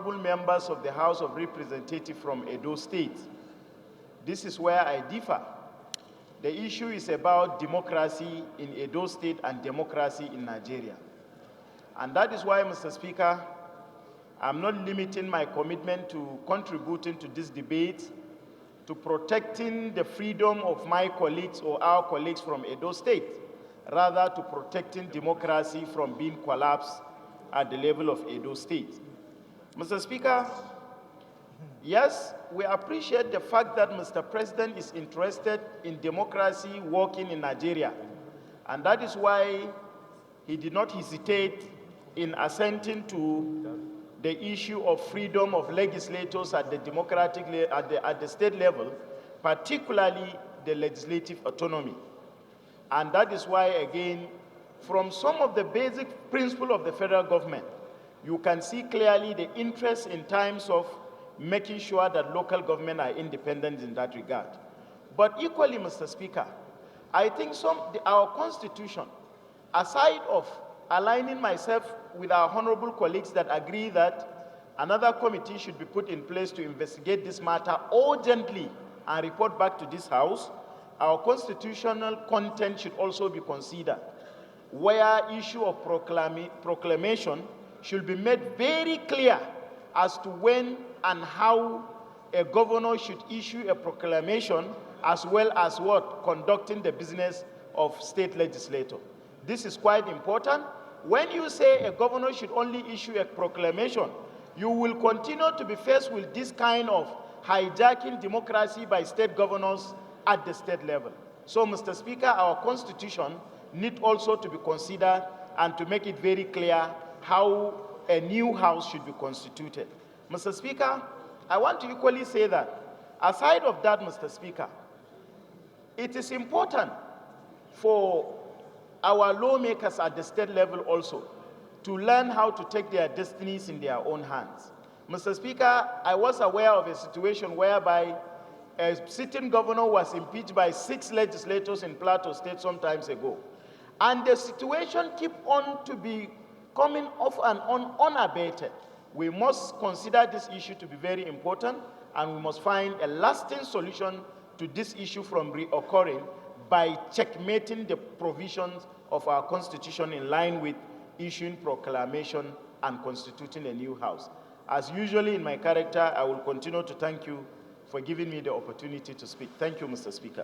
honorable members of the House of Representatives from Edo State, this is where I differ. The issue is about democracy in Edo State and democracy in Nigeria. And that is why, Mr. Speaker, I'm not limiting my commitment to contributing to this debate to protecting the freedom of my colleagues or our colleagues from Edo State, rather to protecting democracy from being collapsed at the level of Edo State. Mr. Speaker, yes, we appreciate the fact that Mr. President is interested in democracy working in Nigeria, and that is why he did not hesitate in assenting to the issue of freedom of legislators at the democratic at the state level, particularly the legislative autonomy. And that is why, again, from some of the basic principles of the federal government, you can see clearly the interest in terms of making sure that local government are independent in that regard. But equally, Mr. Speaker, I think our Constitution, aside of aligning myself with our honorable colleagues that agree that another committee should be put in place to investigate this matter urgently and report back to this House, our constitutional content should also be considered, where issue of proclamation should be made very clear as to when and how a governor should issue a proclamation, as well as conducting the business of state legislator. This is quite important. When you say a governor should only issue a proclamation, you will continue to be faced with this kind of hijacking democracy by state governors at the state level. So, Mr. Speaker, our Constitution needs also to be considered and to make it very clear how a new House should be constituted. Mr. Speaker, I want to equally say that, aside of that, Mr. Speaker, it is important for our lawmakers at the state level also to learn how to take their destinies in their own hands. Mr. Speaker, I was aware of a situation whereby a sitting governor was impeached by 6 legislators in Plateau State some times ago. And the situation keep on to be coming off and on unabated. We must consider this issue to be very important, and we must find a lasting solution to this issue from reoccurring by checkmating the provisions of our Constitution in line with issuing proclamation and constituting a new House. As usually in my character, I will continue to thank you for giving me the opportunity to speak. Thank you, Mr. Speaker.